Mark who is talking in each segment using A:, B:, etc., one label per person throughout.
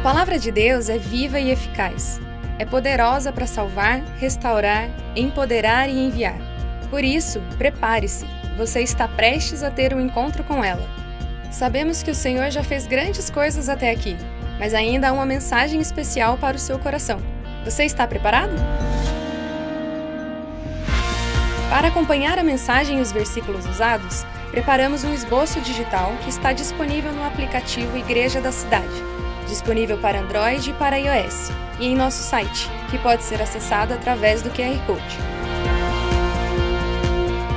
A: palavra de Deus é viva e eficaz. É poderosa para salvar, restaurar, empoderar e enviar. Por isso, prepare-se. Você está prestes a ter um encontro com ela. Sabemos que o Senhor já fez grandes coisas até aqui, mas ainda há uma mensagem especial para o seu coração. Você está preparado? Para acompanhar a mensagem e os versículos usados, preparamos um esboço digital que está disponível no aplicativo Igreja da Cidade, disponível para Android e para iOS, e em nosso site, que pode ser acessado através do QR Code.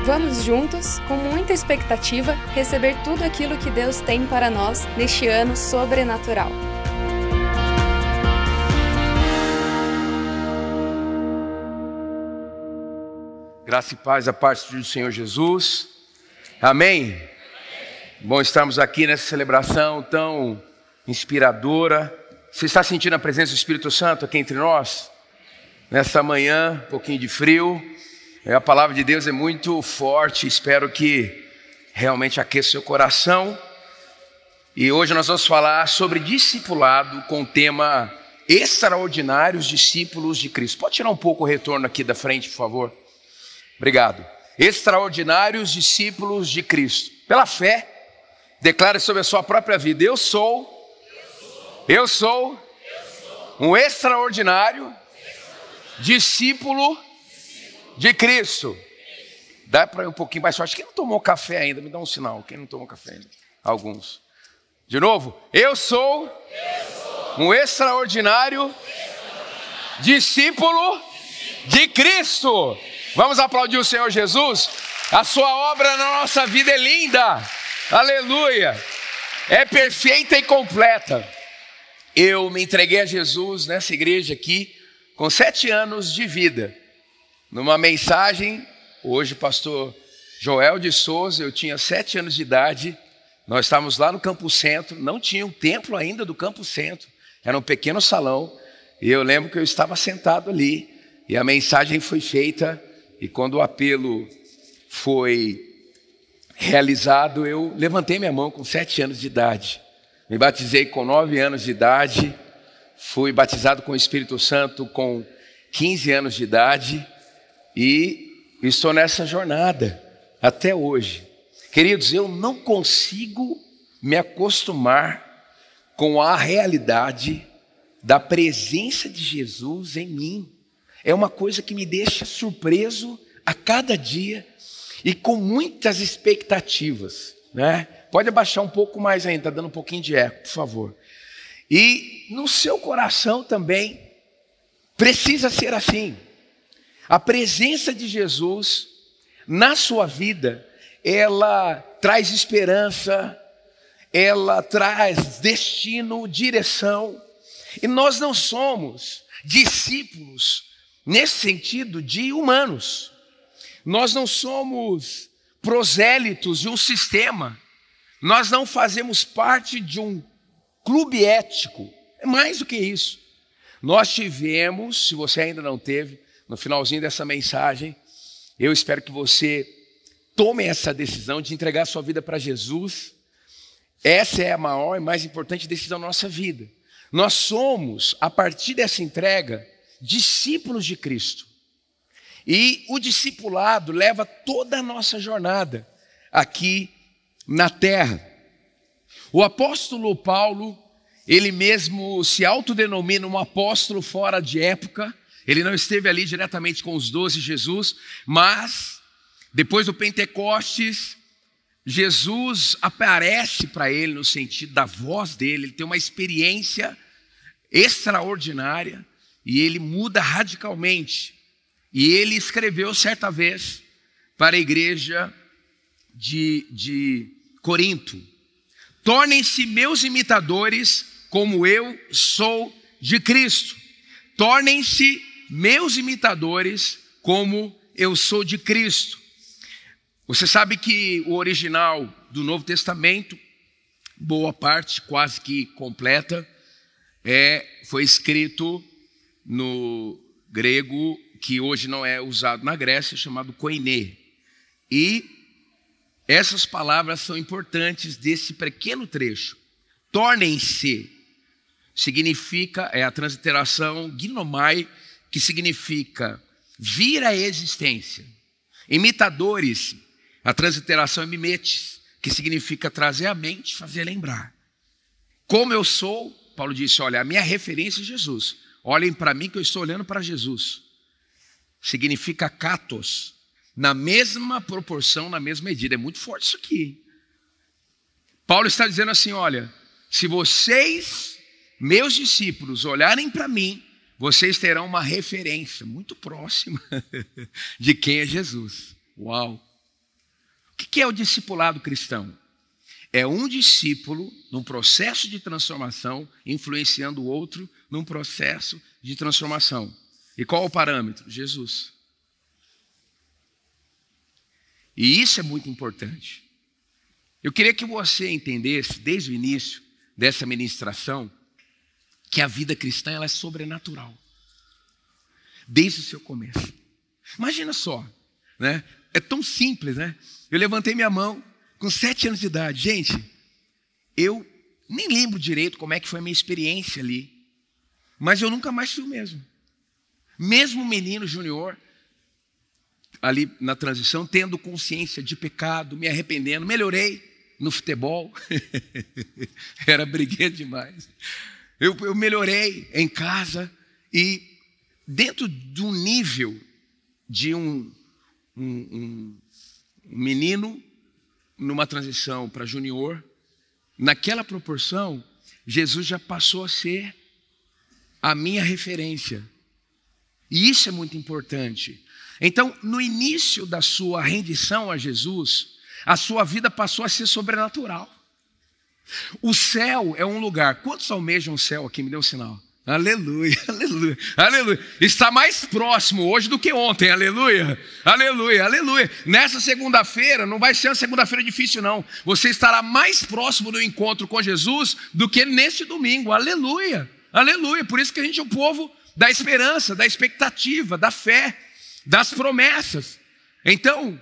A: Vamos juntos, com muita expectativa, receber tudo aquilo que Deus tem para nós neste ano sobrenatural.
B: Graça e paz a parte do Senhor Jesus. Amém? Bom estarmos aqui nessa celebração tão inspiradora. Você está sentindo a presença do Espírito Santo aqui entre nós? Nessa manhã, um pouquinho de frio. A palavra de Deus é muito forte. Espero que realmente aqueça o seu coração. E hoje nós vamos falar sobre discipulado com o tema Extraordinários Discípulos de Cristo. Pode tirar um pouco o retorno aqui da frente, por favor? Obrigado. Extraordinários discípulos de Cristo. Pela fé, declare sobre a sua própria vida: eu sou um extraordinário discípulo de Cristo. Dá para ir um pouquinho mais forte. Quem não tomou café ainda, me dá um sinal. Quem não tomou café ainda? Alguns. De novo. Eu sou um extraordinário discípulo de Cristo. Vamos aplaudir o Senhor Jesus? A sua obra na nossa vida é linda. Aleluia. É perfeita e completa. Eu me entreguei a Jesus nessa igreja aqui com 7 anos de vida. Numa mensagem, hoje pastor Joel de Souza, eu tinha 7 anos de idade. Nós estávamos lá no Campo Centro, não tinha um templo ainda do Campo Centro. Era um pequeno salão. E eu lembro que eu estava sentado ali. E a mensagem foi feita. E quando o apelo foi realizado, eu levantei minha mão com 7 anos de idade. Me batizei com 9 anos de idade. Fui batizado com o Espírito Santo com 15 anos de idade. E estou nessa jornada até hoje. Queridos, eu não consigo me acostumar com a realidade da presença de Jesus em mim. É uma coisa que me deixa surpreso a cada dia e com muitas expectativas, né? Pode abaixar um pouco mais ainda, está dando um pouquinho de eco, por favor. E no seu coração também precisa ser assim. A presença de Jesus na sua vida, ela traz esperança, ela traz destino, direção. E nós não somos discípulos nesse sentido de humanos. Nós não somos prosélitos de um sistema. Nós não fazemos parte de um clube ético. É mais do que isso. Nós tivemos, se você ainda não teve, no finalzinho dessa mensagem, eu espero que você tome essa decisão de entregar a sua vida para Jesus. Essa é a maior e mais importante decisão da nossa vida. Nós somos, a partir dessa entrega, discípulos de Cristo. E o discipulado leva toda a nossa jornada aqui na terra. O apóstolo Paulo, ele mesmo se autodenomina um apóstolo fora de época. Ele não esteve ali diretamente com os 12 Jesus, mas depois do Pentecostes, Jesus aparece para ele no sentido da voz dele. Ele tem uma experiência extraordinária. E ele muda radicalmente. E ele escreveu certa vez para a igreja de Corinto: tornem-se meus imitadores como eu sou de Cristo. Tornem-se meus imitadores como eu sou de Cristo. Você sabe que o original do Novo Testamento, boa parte, quase que completa, foi escrito no grego, que hoje não é usado na Grécia, chamado koiné. E essas palavras são importantes desse pequeno trecho. Tornem-se é a transliteração ginomai, que significa vir à existência. Imitadores, a transliteração é mimetes, que significa trazer à mente, fazer lembrar. Como eu sou, Paulo disse, olha, a minha referência é Jesus. Olhem para mim que eu estou olhando para Jesus. Significa katos, na mesma proporção, na mesma medida. É muito forte isso aqui. Paulo está dizendo assim, olha, se vocês, meus discípulos, olharem para mim, vocês terão uma referência muito próxima de quem é Jesus. Uau! O que é o discipulado cristão? É um discípulo num processo de transformação, influenciando o outro num processo de transformação. E qual o parâmetro? Jesus. E isso é muito importante. Eu queria que você entendesse, desde o início dessa ministração, que a vida cristã ela é sobrenatural. Desde o seu começo. Imagina só, né? É tão simples, né? Eu levantei minha mão com 7 anos de idade. Gente, eu nem lembro direito como é que foi a minha experiência ali. Mas eu nunca mais fui o mesmo. Mesmo menino junior, ali na transição, tendo consciência de pecado, me arrependendo, melhorei no futebol. Era briguento demais. Eu melhorei em casa e dentro de um nível de um menino numa transição para junior, naquela proporção, Jesus já passou a ser a minha referência. E isso é muito importante. Então, no início da sua rendição a Jesus, a sua vida passou a ser sobrenatural. O céu é um lugar. Quantos almejam o céu aqui? Me dê um sinal. Aleluia, aleluia, aleluia. Está mais próximo hoje do que ontem, aleluia, aleluia, aleluia. Nessa segunda-feira, não vai ser uma segunda-feira difícil não. Você estará mais próximo do encontro com Jesus do que neste domingo, aleluia, aleluia. Por isso que a gente é o povo da esperança, da expectativa, da fé, das promessas. Então,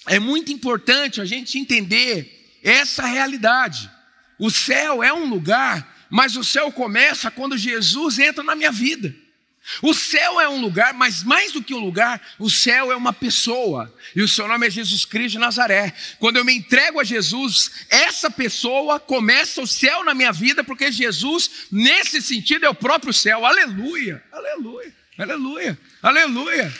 B: é muito importante a gente entender essa realidade. O céu é um lugar, mas o céu começa quando Jesus entra na minha vida. O céu é um lugar, mas mais do que um lugar, o céu é uma pessoa. E o seu nome é Jesus Cristo de Nazaré. Quando eu me entrego a Jesus, essa pessoa começa o céu na minha vida, porque Jesus, nesse sentido, é o próprio céu. Aleluia, aleluia, aleluia, aleluia,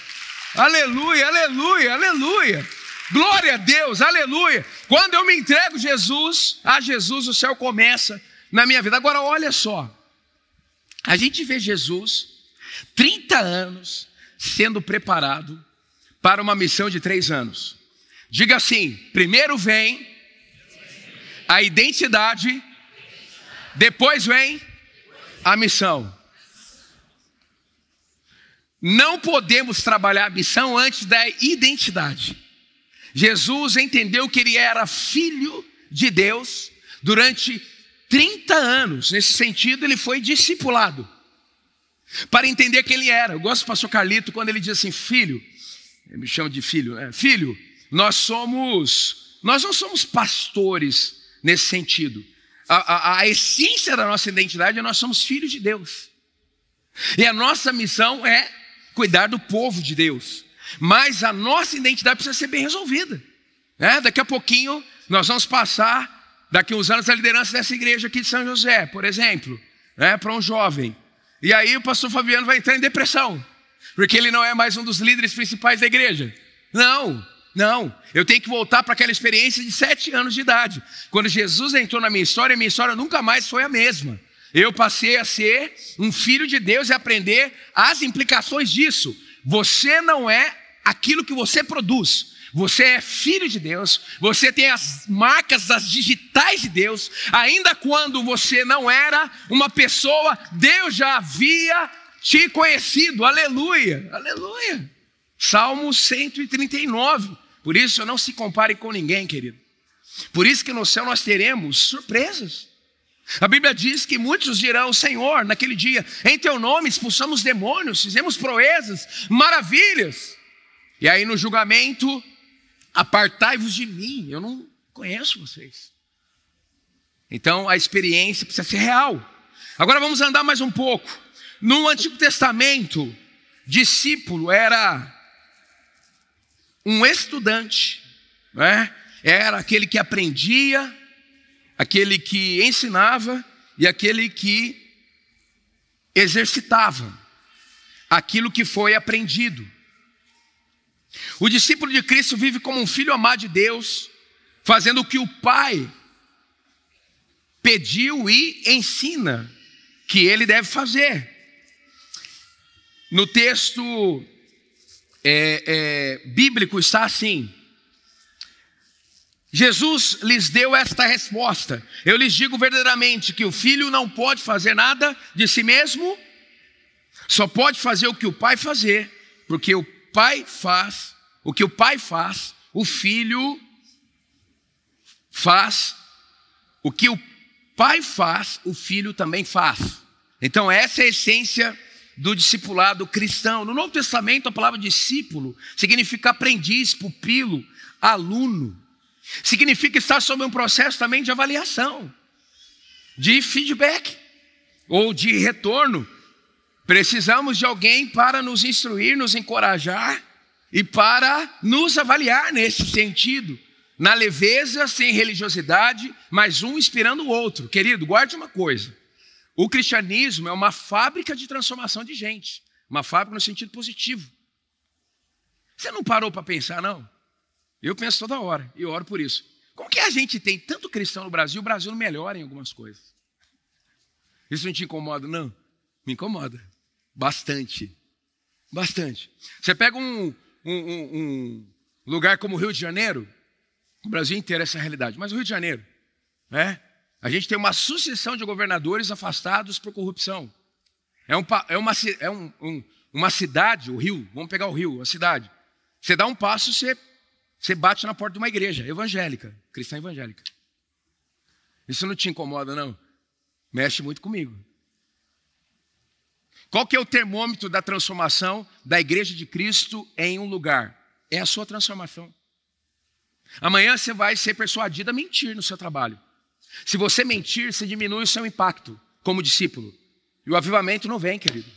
B: aleluia, aleluia, aleluia. Glória a Deus, aleluia. Quando eu me entrego a Jesus, o céu começa na minha vida. Agora olha só, a gente vê Jesus 30 anos sendo preparado para uma missão de 3 anos. Diga assim, primeiro vem a identidade, depois vem a missão. Não podemos trabalhar a missão antes da identidade. Jesus entendeu que ele era filho de Deus durante 30 anos. Nesse sentido, ele foi discipulado para entender quem ele era. Eu gosto do pastor Carlito quando ele diz assim, filho, ele me chama de filho, né? Filho, nós não somos pastores nesse sentido. A essência da nossa identidade é nós somos filhos de Deus. E a nossa missão é cuidar do povo de Deus. Mas a nossa identidade precisa ser bem resolvida, né? Daqui a pouquinho nós vamos passar, daqui a uns anos, a liderança dessa igreja aqui de São José, por exemplo, né? Para um jovem. E aí o pastor Fabiano vai entrar em depressão, porque ele não é mais um dos líderes principais da igreja. Não, eu tenho que voltar para aquela experiência de 7 anos de idade. Quando Jesus entrou na minha história nunca mais foi a mesma. Eu passei a ser um filho de Deus e aprender as implicações disso. Você não é aquilo que você produz. Você é filho de Deus. Você tem as marcas das digitais de Deus. Ainda quando você não era uma pessoa, Deus já havia te conhecido. Aleluia, aleluia. Salmo 139. Por isso não se compare com ninguém, querido. Por isso que no céu nós teremos surpresas. A Bíblia diz que muitos dirão, Senhor, naquele dia, em teu nome expulsamos demônios, fizemos proezas, maravilhas. E aí no julgamento, apartai-vos de mim, eu não conheço vocês. Então a experiência precisa ser real. Agora vamos andar mais um pouco. No Antigo Testamento, discípulo era um estudante, né? Era aquele que aprendia, aquele que ensinava e aquele que exercitava aquilo que foi aprendido. O discípulo de Cristo vive como um filho amado de Deus, fazendo o que o Pai pediu e ensina que ele deve fazer. No texto bíblico está assim: Jesus lhes deu esta resposta: eu lhes digo verdadeiramente que o filho não pode fazer nada de si mesmo, só pode fazer o que o Pai fazer, porque o Pai faz, o que o Pai faz, o filho faz, o que o Pai faz, o filho também faz. Então essa é a essência do discipulado cristão. No Novo Testamento a palavra discípulo significa aprendiz, pupilo, aluno. Significa estar sob um processo também de avaliação, de feedback ou de retorno. Precisamos de alguém para nos instruir, nos encorajar e para nos avaliar nesse sentido. Na leveza, sem religiosidade, mas um inspirando o outro. Querido, guarde uma coisa: o cristianismo é uma fábrica de transformação de gente. Uma fábrica no sentido positivo. Você não parou para pensar, não? Eu penso toda hora e oro por isso. Como que a gente tem tanto cristão no Brasil, o Brasil não melhora em algumas coisas? Isso não te incomoda, não? Me incomoda. Bastante. Bastante. Você pega um lugar como o Rio de Janeiro, o Brasil inteiro é essa realidade, mas o Rio de Janeiro, né? A gente tem uma sucessão de governadores afastados por corrupção. Uma cidade, o Rio, vamos pegar o Rio, a cidade. Você dá um passo, você bate na porta de uma igreja evangélica, cristã evangélica. Isso não te incomoda, não? Mexe muito comigo. Qual que é o termômetro da transformação da igreja de Cristo em um lugar? É a sua transformação. Amanhã você vai ser persuadido a mentir no seu trabalho. Se você mentir, você diminui o seu impacto como discípulo. E o avivamento não vem, querido.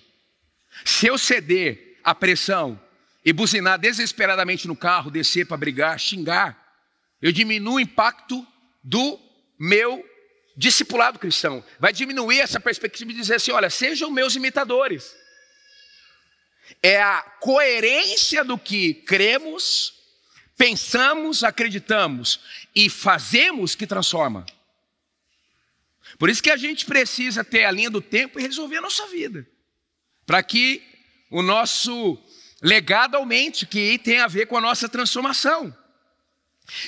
B: Se eu ceder à pressão e buzinar desesperadamente no carro, descer para brigar, xingar, eu diminuo o impacto do meu discipulado cristão. Vai diminuir essa perspectiva de dizer assim: olha, sejam meus imitadores. É a coerência do que cremos, pensamos, acreditamos e fazemos que transforma. Por isso que a gente precisa ter a linha do tempo e resolver a nossa vida, para que o nosso legado aumente, que tem a ver com a nossa transformação.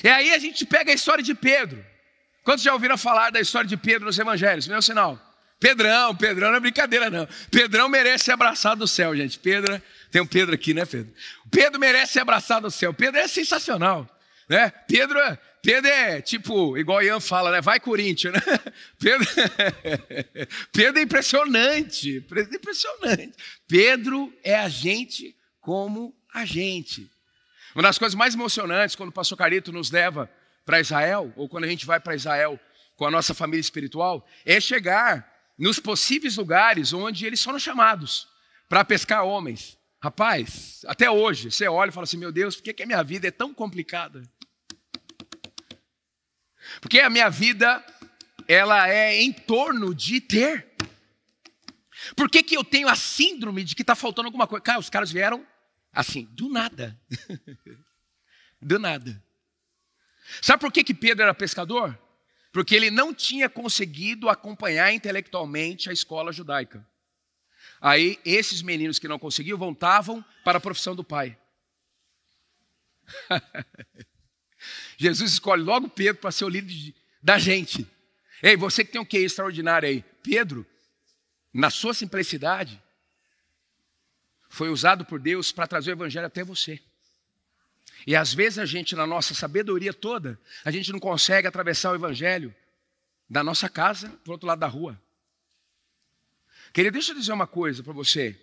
B: E aí a gente pega a história de Pedro. Quantos já ouviram falar da história de Pedro nos evangelhos? Meu sinal. Pedrão não é brincadeira, não. Pedrão merece ser abraçado do céu, gente. Tem um Pedro aqui, né, Pedro? Pedro merece ser abraçado do céu. Pedro é sensacional, né? Pedro é tipo, igual Ian fala, né? Vai Corinthians, né? Pedro é impressionante. Pedro é a gente como a gente. Uma das coisas mais emocionantes quando o pastor Carito nos leva para Israel, ou quando a gente vai para Israel com a nossa família espiritual, é chegar nos possíveis lugares onde eles foram chamados para pescar homens. Rapaz, até hoje, você olha e fala assim: meu Deus, por que a minha vida é tão complicada? Porque a minha vida, ela é em torno de ter. Por que eu tenho a síndrome de que está faltando alguma coisa? Cara, os caras vieram assim, do nada. Do nada. Sabe por que Pedro era pescador? Porque ele não tinha conseguido acompanhar intelectualmente a escola judaica. Aí esses meninos que não conseguiam voltavam para a profissão do pai. Jesus escolhe logo Pedro para ser o líder da gente. Ei, você que tem um QI extraordinário aí. Pedro, na sua simplicidade, foi usado por Deus para trazer o evangelho até você. E às vezes a gente, na nossa sabedoria toda, a gente não consegue atravessar o evangelho da nossa casa para o outro lado da rua. Querido, deixa eu dizer uma coisa para você.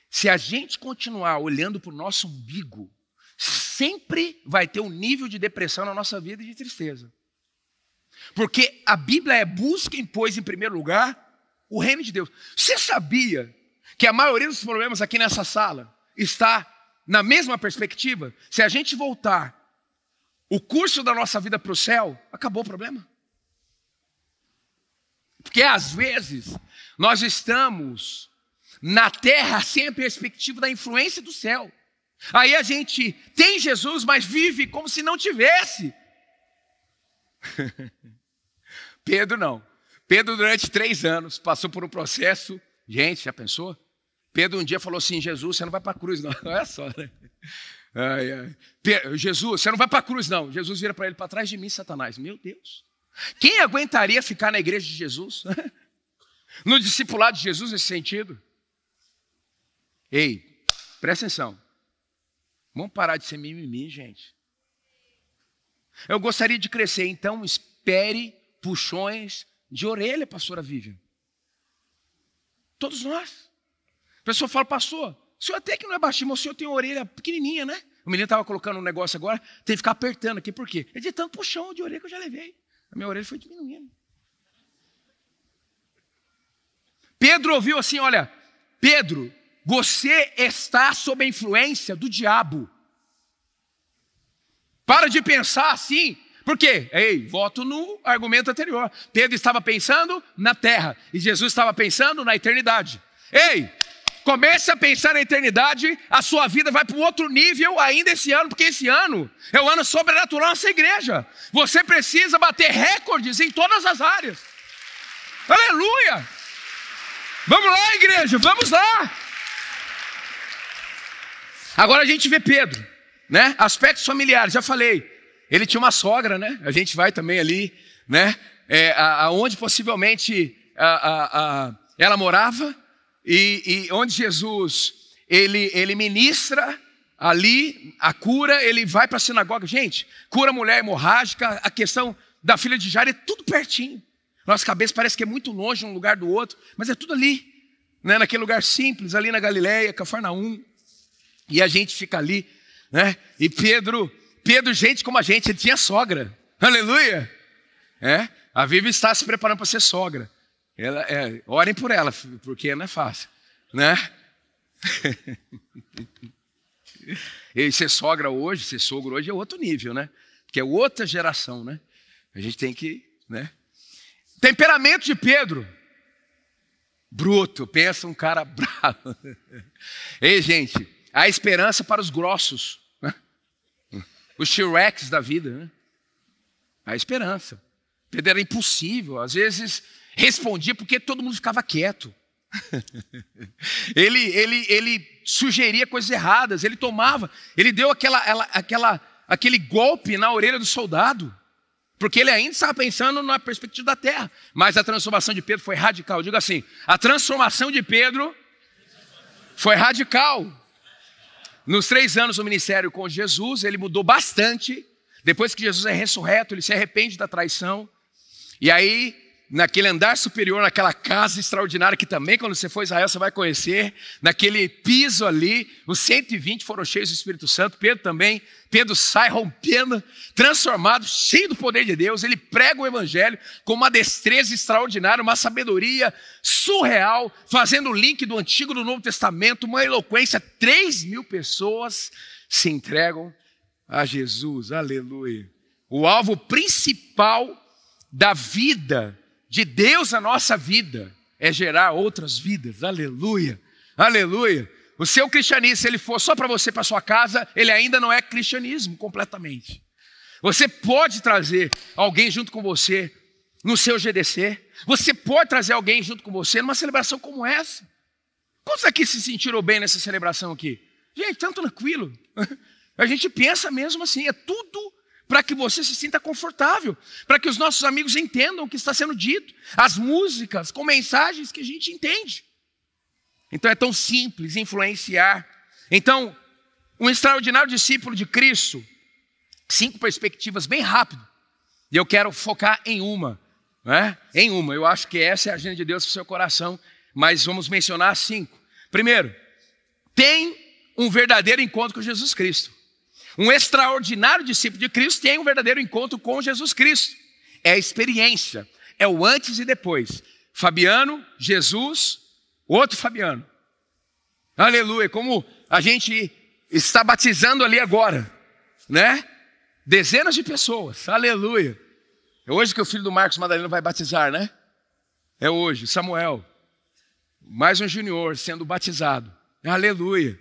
B: Se a gente continuar olhando para o nosso umbigo, sempre vai ter um nível de depressão na nossa vida e de tristeza. Porque a Bíblia é: busquem, pois, em primeiro lugar, o reino de Deus. Você sabia que a maioria dos problemas aqui nessa sala está na mesma perspectiva? Se a gente voltar o curso da nossa vida para o céu, acabou o problema. Porque às vezes nós estamos na terra sem a perspectiva da influência do céu. Aí a gente tem Jesus, mas vive como se não tivesse. Pedro não. Pedro durante 3 anos passou por um processo. Gente, já pensou? Pedro um dia falou assim: Jesus, você não vai para a cruz não. Olha só, né? Jesus, você não vai para a cruz não. Jesus vira para ele: para trás de mim, Satanás. Meu Deus. Quem aguentaria ficar na igreja de Jesus? No discipulado de Jesus nesse sentido? Ei, presta atenção. Vamos parar de ser mimimi, gente. Eu gostaria de crescer, então espere puxões de orelha, pastora Vivian. Todos nós. A pessoa fala: pastor, o senhor até que não é baixinho, mas o senhor tem uma orelha pequenininha, né? O menino estava colocando um negócio agora, tem que ficar apertando aqui, por quê? É de tanto puxão de orelha que eu já levei. A minha orelha foi diminuindo. Pedro ouviu assim: olha, Pedro, você está sob a influência do diabo. Para de pensar assim. Por quê? Ei, volto no argumento anterior. Pedro estava pensando na terra e Jesus estava pensando na eternidade. Ei, comece a pensar na eternidade, a sua vida vai para um outro nível ainda esse ano, porque esse ano é o ano sobrenatural nessa igreja. Você precisa bater recordes em todas as áreas. Aleluia! Vamos lá, igreja, vamos lá! Agora a gente vê Pedro, né? Aspectos familiares, já falei. Ele tinha uma sogra, né? A gente vai também ali, né? Aonde possivelmente ela morava e onde Jesus ele ministra ali a cura, ele vai para a sinagoga. Gente, cura mulher hemorrágica, a questão da filha de Jairo é tudo pertinho. Nossa cabeça parece que é muito longe um lugar do outro, mas é tudo ali, né? Naquele lugar simples, ali na Galileia, Cafarnaum. E a gente fica ali, né? E Pedro, gente como a gente, ele tinha sogra. Aleluia! A Vivi está se preparando para ser sogra. Orem por ela, porque não é fácil, né? E ser sogra hoje, ser sogro hoje é outro nível, né? Porque é outra geração, né? A gente tem que, né? Temperamento de Pedro. Bruto, pensa um cara bravo. Ei, gente, há esperança para os grossos, né? Os T-Rex da vida, né? Há esperança. Pedro era impossível, às vezes respondia porque todo mundo ficava quieto. Ele sugeria coisas erradas, ele deu aquele golpe na orelha do soldado, porque ele ainda estava pensando na perspectiva da terra. Mas a transformação de Pedro foi radical. Eu digo assim, a transformação de Pedro foi radical. Nos 3 anos do ministério com Jesus, ele mudou bastante. Depois que Jesus é ressurreto, ele se arrepende da traição. E aí, naquele andar superior, naquela casa extraordinária, que também quando você for a Israel você vai conhecer, naquele piso ali, os 120 foram cheios do Espírito Santo, Pedro sai rompendo, transformado, cheio do poder de Deus, ele prega o evangelho com uma destreza extraordinária, uma sabedoria surreal, fazendo o link do Antigo e do Novo Testamento, uma eloquência, 3.000 pessoas se entregam a Jesus, aleluia. O alvo principal da vida de Deus na nossa vida é gerar outras vidas, aleluia, aleluia. O seu cristianismo, se ele for só para você, para sua casa, ele ainda não é cristianismo completamente. Você pode trazer alguém junto com você no seu GDC, você pode trazer alguém junto com você numa celebração como essa. Quantos aqui se sentiram bem nessa celebração aqui? Gente, tão tranquilo. A gente pensa mesmo assim, é tudo para que você se sinta confortável, para que os nossos amigos entendam o que está sendo dito, as músicas com mensagens que a gente entende. Então é tão simples influenciar. Então, um extraordinário discípulo de Cristo, 5 perspectivas bem rápido, e eu quero focar em uma, né? Em uma, eu acho que essa é a agenda de Deus para o seu coração, mas vamos mencionar 5. Primeiro, tem um verdadeiro encontro com Jesus Cristo. Um extraordinário discípulo de Cristo tem um verdadeiro encontro com Jesus Cristo. É a experiência, é o antes e depois. Fabiano, Jesus, outro Fabiano. Aleluia, como a gente está batizando ali agora, né? Dezenas de pessoas, aleluia. É hoje que o filho do Marcos Madalena vai batizar, né? É hoje, Samuel. Mais um junior sendo batizado. Aleluia,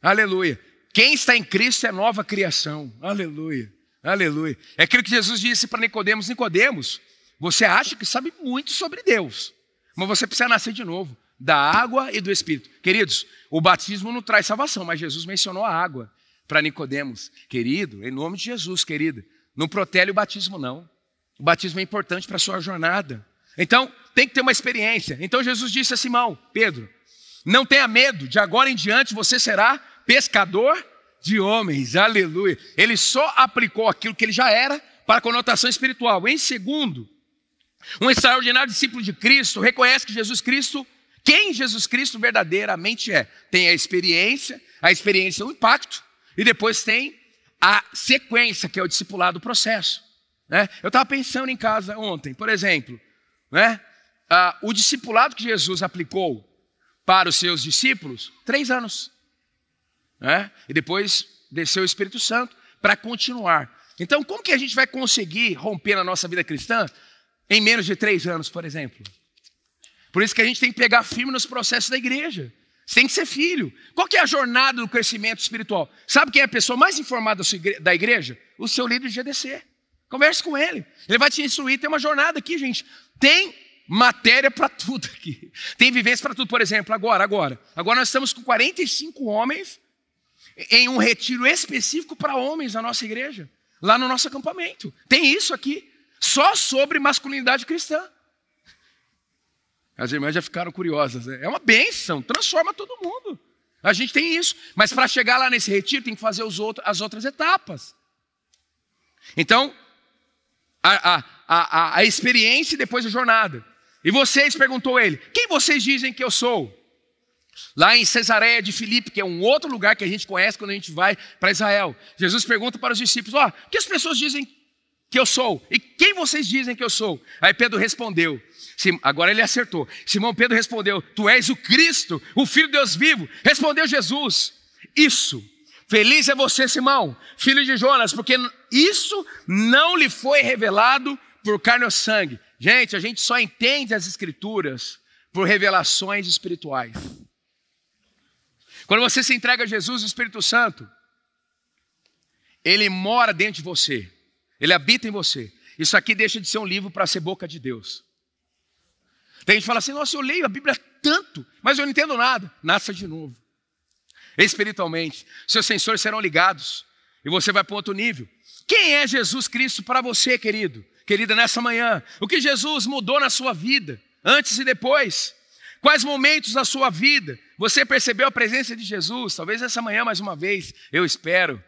B: aleluia. Quem está em Cristo é nova criação, aleluia, aleluia. É aquilo que Jesus disse para Nicodemos: Nicodemos, você acha que sabe muito sobre Deus, mas você precisa nascer de novo, da água e do Espírito. Queridos, o batismo não traz salvação, mas Jesus mencionou a água para Nicodemos. Querido, em nome de Jesus, querida, não protele o batismo não. O batismo é importante para a sua jornada. Então, tem que ter uma experiência. Então Jesus disse a Simão, Pedro, não tenha medo, de agora em diante você será pescador de homens. Aleluia. Ele só aplicou aquilo que ele já era para a conotação espiritual. Em segundo, um extraordinário discípulo de Cristo reconhece que Jesus Cristo, quem Jesus Cristo verdadeiramente é. Tem a experiência é o impacto, e depois tem a sequência, que é o discipulado do processo. Né? Eu estava pensando em casa ontem, por exemplo, né? O discipulado que Jesus aplicou para os seus discípulos, 3 anos. Né? E depois desceu o Espírito Santo para continuar. Então, como que a gente vai conseguir romper na nossa vida cristã em menos de 3 anos, por exemplo? Por isso que a gente tem que pegar firme nos processos da igreja. Você tem que ser filho. Qual que é a jornada do crescimento espiritual? Sabe quem é a pessoa mais informada da igreja? O seu líder de GDC. Converse com ele. Ele vai te instruir. Tem uma jornada aqui, gente. Tem matéria para tudo aqui. Tem vivência para tudo. Por exemplo, agora nós estamos com 45 homens em um retiro específico para homens na nossa igreja. Lá no nosso acampamento. Tem isso aqui. Só sobre masculinidade cristã. As irmãs já ficaram curiosas, né? É uma bênção, transforma todo mundo. A gente tem isso. Mas para chegar lá nesse retiro, tem que fazer as outras etapas. Então, a experiência e depois a jornada. E vocês, perguntou ele, quem vocês dizem que eu sou? Lá em Cesareia de Filipe, que é um outro lugar que a gente conhece quando a gente vai para Israel. Jesus pergunta para os discípulos, o que as pessoas dizem que eu sou? E quem vocês dizem que eu sou? Aí Pedro respondeu, agora ele acertou. Simão Pedro respondeu, tu és o Cristo, o Filho de Deus vivo. Respondeu Jesus, isso. Feliz é você, Simão, filho de Jonas, porque isso não lhe foi revelado por carne ou sangue. Gente, a gente só entende as escrituras por revelações espirituais. Quando você se entrega a Jesus, o Espírito Santo, ele mora dentro de você. Ele habita em você. Isso aqui deixa de ser um livro para ser boca de Deus. Tem gente que fala assim, nossa, eu leio a Bíblia tanto, mas eu não entendo nada. Nasça de novo. Espiritualmente, seus sensores serão ligados e você vai para outro nível. Quem é Jesus Cristo para você, querido? Querida, nessa manhã, o que Jesus mudou na sua vida, antes e depois? Quais momentos da sua vida você percebeu a presença de Jesus? Talvez essa manhã mais uma vez, eu espero.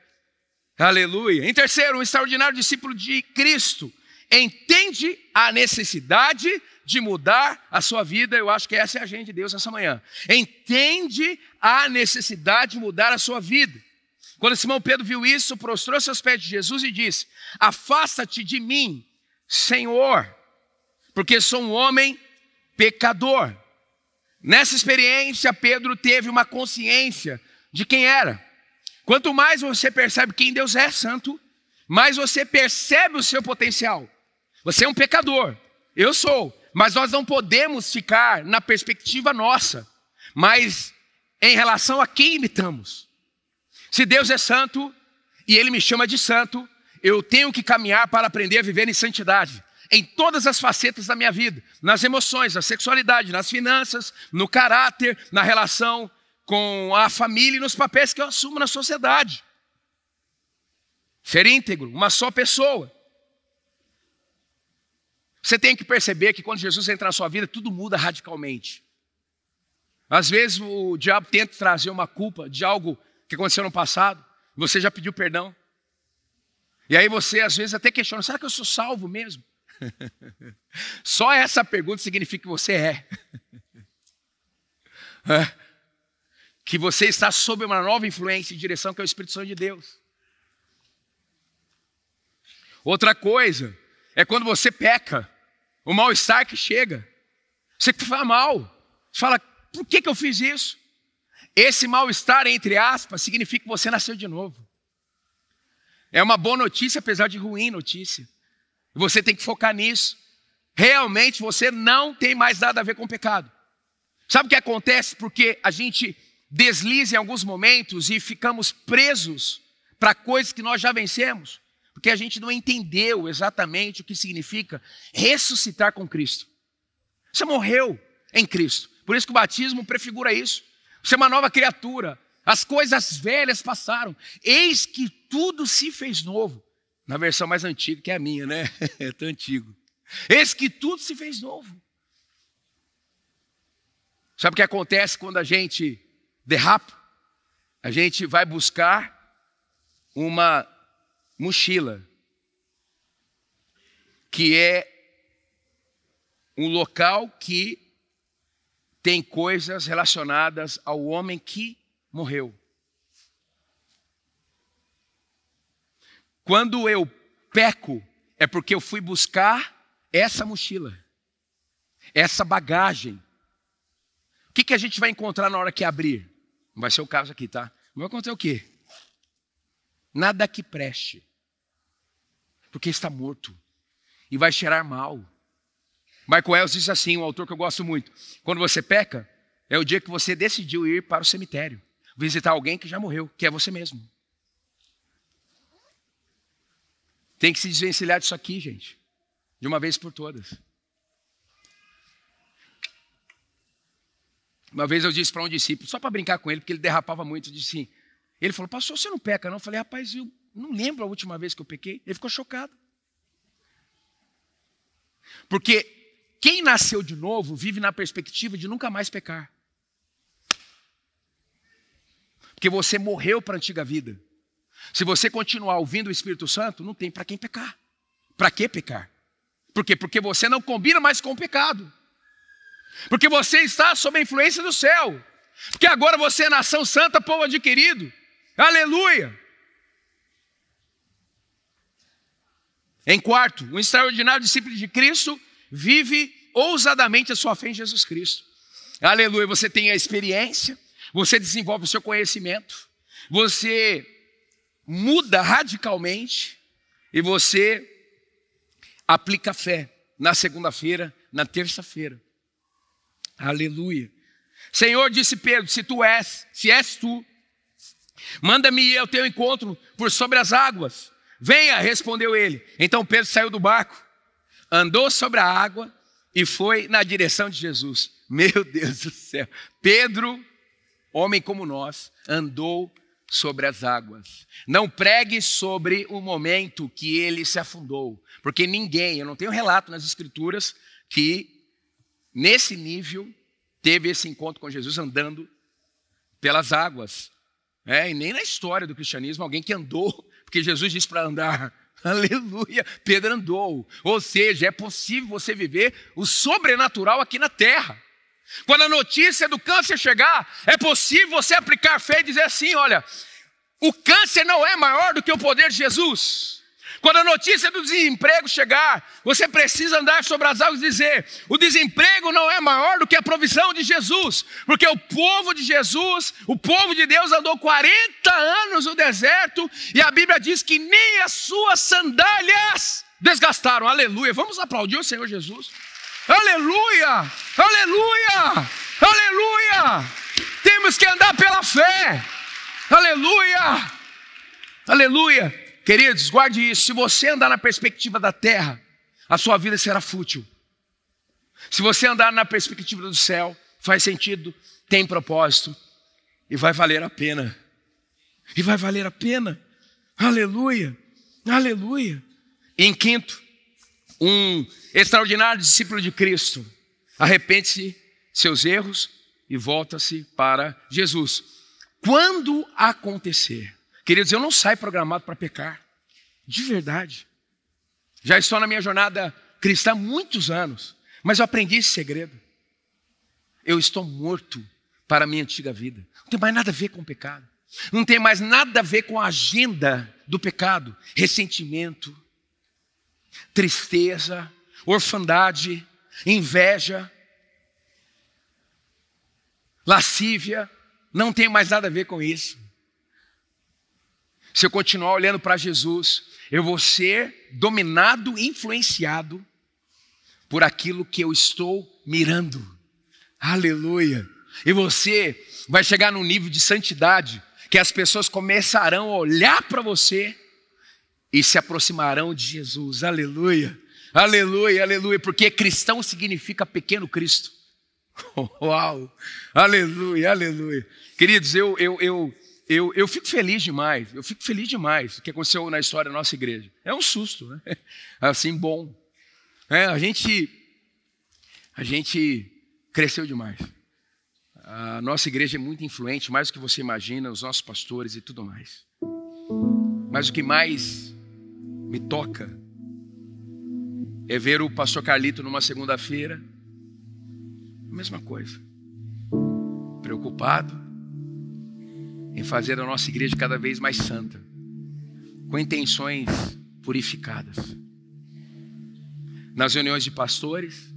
B: Aleluia. Em terceiro, um extraordinário discípulo de Cristo entende a necessidade de mudar a sua vida. Eu acho que essa é a agenda de Deus essa manhã. Entende a necessidade de mudar a sua vida. Quando Simão Pedro viu isso, prostrou-se aos pés de Jesus e disse, afasta-te de mim, Senhor, porque sou um homem pecador. Nessa experiência, Pedro teve uma consciência de quem era. Quanto mais você percebe quem Deus é, santo, mais você percebe o seu potencial. Você é um pecador, eu sou, mas nós não podemos ficar na perspectiva nossa, mas em relação a quem imitamos. Se Deus é santo e Ele me chama de santo, eu tenho que caminhar para aprender a viver em santidade. Em todas as facetas da minha vida, nas emoções, na sexualidade, nas finanças, no caráter, na relação com a família e nos papéis que eu assumo na sociedade. Ser íntegro, uma só pessoa. Você tem que perceber que quando Jesus entra na sua vida, tudo muda radicalmente. Às vezes o diabo tenta trazer uma culpa de algo que aconteceu no passado, você já pediu perdão. E aí você às vezes até questiona, será que eu sou salvo mesmo? Só essa pergunta significa que você é. Que você está sob uma nova influência e direção que é o Espírito Santo de Deus. Outra coisa é quando você peca, o mal-estar que chega. Você fala mal. Você fala, por que eu fiz isso? Esse mal-estar, entre aspas, significa que você nasceu de novo. É uma boa notícia, apesar de ruim notícia. Você tem que focar nisso. Realmente você não tem mais nada a ver com o pecado. Sabe o que acontece? Porque a gente desliza em alguns momentos e ficamos presos para coisas que nós já vencemos. Porque a gente não entendeu exatamente o que significa ressuscitar com Cristo. Você morreu em Cristo. Por isso que o batismo prefigura isso. Você é uma nova criatura. As coisas velhas passaram. Eis que tudo se fez novo. Na versão mais antiga, que é a minha, né? É tão antigo. Eis que tudo se fez novo. Sabe o que acontece quando a gente derrapa? A gente vai buscar uma mochila, que é um local que tem coisas relacionadas ao homem que morreu. Quando eu peco, é porque eu fui buscar essa mochila, essa bagagem. O que a gente vai encontrar na hora que abrir? Não vai ser o caso aqui, tá? Vai encontrar o quê? Nada que preste. Porque está morto. E vai cheirar mal. Michael Ells diz assim, um autor que eu gosto muito. Quando você peca, é o dia que você decidiu ir para o cemitério. Visitar alguém que já morreu, que é você mesmo. Tem que se desvencilhar disso aqui, gente. De uma vez por todas. Uma vez eu disse para um discípulo, só para brincar com ele, porque ele derrapava muito, eu disse assim, ele falou, pastor, você não peca não? Eu falei, rapaz, eu não lembro a última vez que eu pequei. Ele ficou chocado. Porque quem nasceu de novo vive na perspectiva de nunca mais pecar. Porque você morreu para a antiga vida. Se você continuar ouvindo o Espírito Santo, não tem para quem pecar. Para que pecar? Por quê? Porque você não combina mais com o pecado. Porque você está sob a influência do céu. Porque agora você é nação santa, povo adquirido. Aleluia! Em quarto, um extraordinário discípulo de Cristo vive ousadamente a sua fé em Jesus Cristo. Aleluia! Você tem a experiência, você desenvolve o seu conhecimento, você muda radicalmente e você aplica a fé na segunda-feira, na terça-feira. Aleluia. Senhor, disse Pedro, se és tu, manda-me ir ao teu encontro por sobre as águas. Venha, respondeu ele. Então Pedro saiu do barco, andou sobre a água e foi na direção de Jesus. Meu Deus do céu. Pedro, homem como nós, andou sobre as águas. Não pregue sobre o momento que ele se afundou. Porque ninguém, eu não tenho relato nas escrituras que nesse nível teve esse encontro com Jesus andando pelas águas. E nem na história do cristianismo alguém que andou, porque Jesus disse para andar. Aleluia, Pedro andou. Ou seja, é possível você viver o sobrenatural aqui na terra. Quando a notícia do câncer chegar, é possível você aplicar fé e dizer assim, olha, o câncer não é maior do que o poder de Jesus. Quando a notícia do desemprego chegar, você precisa andar sobre as águas e dizer, o desemprego não é maior do que a provisão de Jesus. Porque o povo de Jesus, o povo de Deus andou 40 anos no deserto e a Bíblia diz que nem as suas sandálias desgastaram. Aleluia, vamos aplaudir o Senhor Jesus. Aleluia, aleluia, aleluia. Temos que andar pela fé. Aleluia, aleluia. Queridos, guarde isso, se você andar na perspectiva da terra, a sua vida será fútil. Se você andar na perspectiva do céu, faz sentido, tem propósito e vai valer a pena. E vai valer a pena. Aleluia, aleluia. E em quinto, um extraordinário discípulo de Cristo arrepende-se de seus erros e volta-se para Jesus. Quando acontecer, queridos, eu não saio programado para pecar, de verdade. Já estou na minha jornada cristã há muitos anos, mas eu aprendi esse segredo. Eu estou morto para a minha antiga vida. Não tem mais nada a ver com o pecado. Não tem mais nada a ver com a agenda do pecado. Ressentimento, tristeza, orfandade, inveja. lascívia, não tenho mais nada a ver com isso. Se eu continuar olhando para Jesus, eu vou ser dominado, influenciado por aquilo que eu estou mirando. Aleluia! E você vai chegar num nível de santidade que as pessoas começarão a olhar para você e se aproximarão de Jesus. Aleluia! Aleluia, aleluia, porque cristão significa pequeno Cristo. Uau! Aleluia, aleluia. Queridos, eu fico feliz demais, o que aconteceu na história da nossa igreja. É um susto, né? Assim, bom. A gente cresceu demais. A nossa igreja é muito influente, mais do que você imagina, os nossos pastores e tudo mais. Mas o que mais me toca é ver o pastor Carlito numa segunda-feira, a mesma coisa, preocupado em fazer a nossa igreja cada vez mais santa, com intenções purificadas. Nas reuniões de pastores,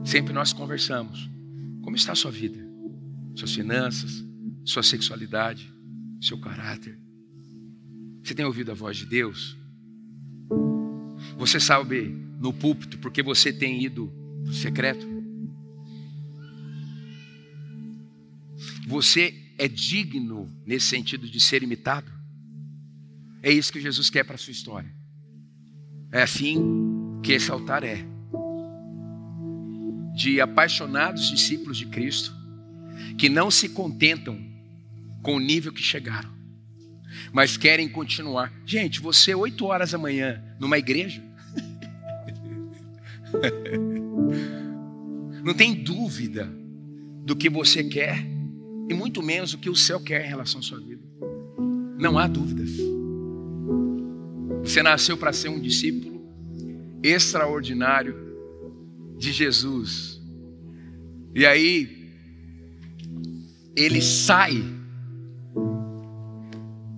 B: sempre nós conversamos. Como está a sua vida? Suas finanças, sua sexualidade, seu caráter. Você tem ouvido a voz de Deus? Você sabe no púlpito porque você tem ido para o secreto? Você é digno nesse sentido de ser imitado? É isso que Jesus quer para a sua história. É assim que esse altar é. De apaixonados discípulos de Cristo, que não se contentam com o nível que chegaram, mas querem continuar. Gente, você 8 horas da manhã numa igreja, não tem dúvida do que você quer, e muito menos do que o céu quer em relação à sua vida. Não há dúvidas. Você nasceu para ser um discípulo extraordinário de Jesus. E aí, ele sai,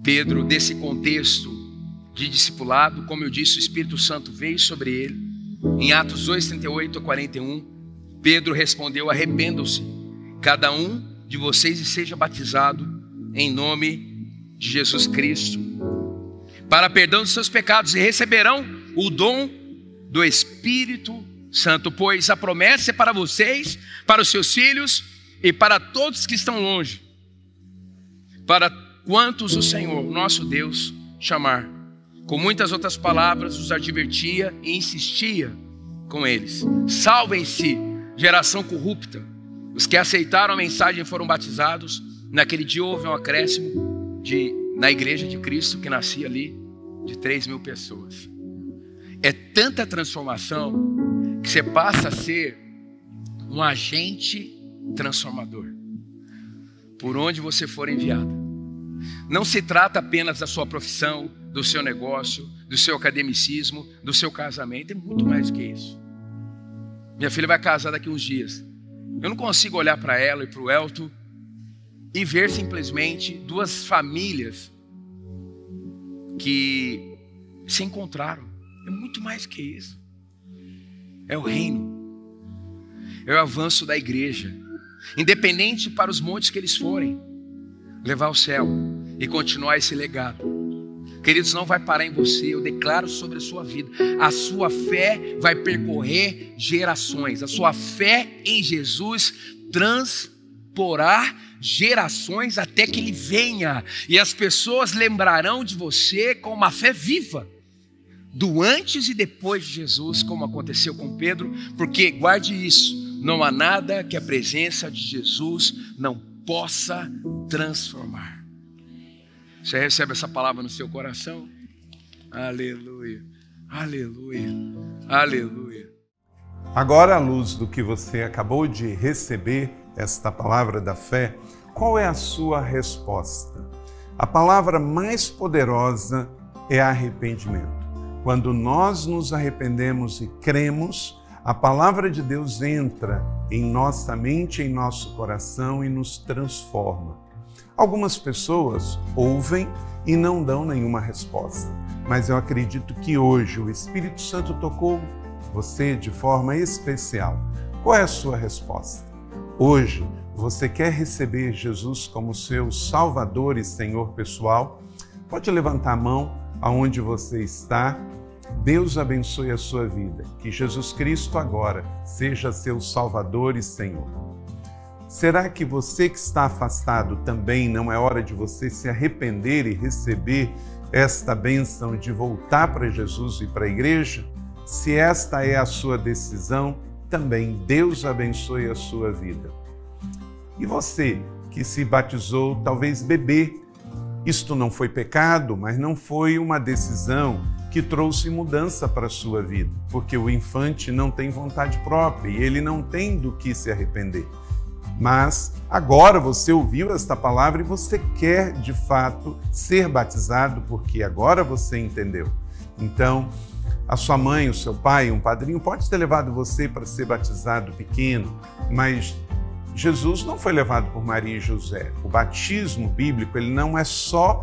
B: Pedro, desse contexto de discipulado. Como eu disse, o Espírito Santo veio sobre ele. Em Atos 2:38 a 41, Pedro respondeu: arrependam-se, cada um de vocês, e seja batizado em nome de Jesus Cristo, para perdão dos seus pecados, e receberão o dom do Espírito Santo, pois a promessa é para vocês, para os seus filhos e para todos que estão longe, para quantos o Senhor, nosso Deus, chamar. Com muitas outras palavras os advertia e insistia com eles: salvem-se, geração corrupta. Os que aceitaram a mensagem foram batizados. Naquele dia houve um acréscimo na igreja de Cristo que nascia ali de 3.000 pessoas. É tanta transformação que você passa a ser um agente transformador por onde você for enviado. Não se trata apenas da sua profissão, do seu negócio, do seu academicismo, do seu casamento. É muito mais do que isso. Minha filha vai casar daqui uns dias. Eu não consigo olhar para ela e para o Elton e ver simplesmente duas famílias que se encontraram. É muito mais que isso. É o reino. É o avanço da igreja. Independente para os montes que eles forem, levar ao céu e continuar esse legado. Queridos, não vai parar em você. Eu declaro sobre a sua vida: a sua fé vai percorrer gerações. A sua fé em Jesus transporá gerações até que Ele venha. E as pessoas lembrarão de você com uma fé viva, do antes e depois de Jesus, como aconteceu com Pedro. Porque, guarde isso, não há nada que a presença de Jesus não possa transformar. Você recebe essa palavra no seu coração? Aleluia, aleluia, aleluia.
C: Agora, à luz do que você acabou de receber, esta palavra da fé, qual é a sua resposta? A palavra mais poderosa é arrependimento. Quando nós nos arrependemos e cremos, a palavra de Deus entra em nossa mente, em nosso coração e nos transforma. Algumas pessoas ouvem e não dão nenhuma resposta, mas eu acredito que hoje o Espírito Santo tocou você de forma especial. Qual é a sua resposta? Hoje Você quer receber Jesus como seu Salvador e Senhor pessoal? Pode levantar a mão aonde você está. Deus abençoe a sua vida. Que Jesus Cristo agora seja seu Salvador e Senhor. Será que você que está afastado também não é hora de você se arrepender e receber esta bênção de voltar para Jesus e para a igreja? Se esta é a sua decisão, também Deus abençoe a sua vida. E você que se batizou, talvez bebê, isto não foi pecado, mas não foi uma decisão que trouxe mudança para a sua vida, porque o infante não tem vontade própria e ele não tem do que se arrepender. Mas agora você ouviu esta palavra e você quer de fato ser batizado, porque agora você entendeu. Então, a sua mãe, o seu pai, um padrinho pode ter levado você para ser batizado pequeno, mas Jesus não foi levado por Maria e José. O batismo bíblico ele não é só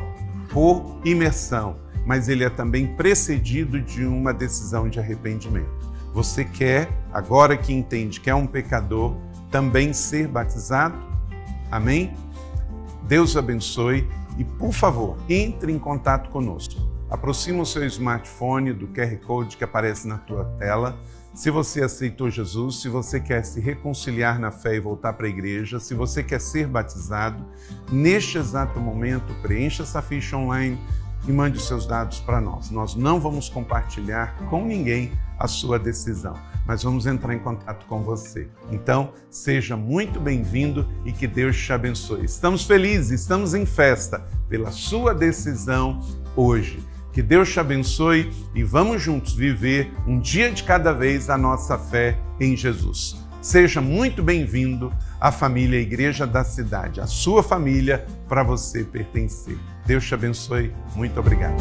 C: por imersão, mas ele é também precedido de uma decisão de arrependimento. Você quer, agora que entende que é um pecador, também ser batizado? Amém? Deus abençoe e, por favor, entre em contato conosco. Aproxima o seu smartphone do QR Code que aparece na tua tela. Se você aceitou Jesus, se você quer se reconciliar na fé e voltar para a igreja, se você quer ser batizado, neste exato momento, preencha essa ficha online e mande os seus dados para nós. Nós não vamos compartilhar com ninguém a sua decisão, mas vamos entrar em contato com você. Então, seja muito bem-vindo e que Deus te abençoe. Estamos felizes, estamos em festa pela sua decisão hoje. Que Deus te abençoe e vamos juntos viver um dia de cada vez a nossa fé em Jesus. Seja muito bem-vindo à família Igreja da Cidade, a sua família para você pertencer. Deus te abençoe. Muito obrigado.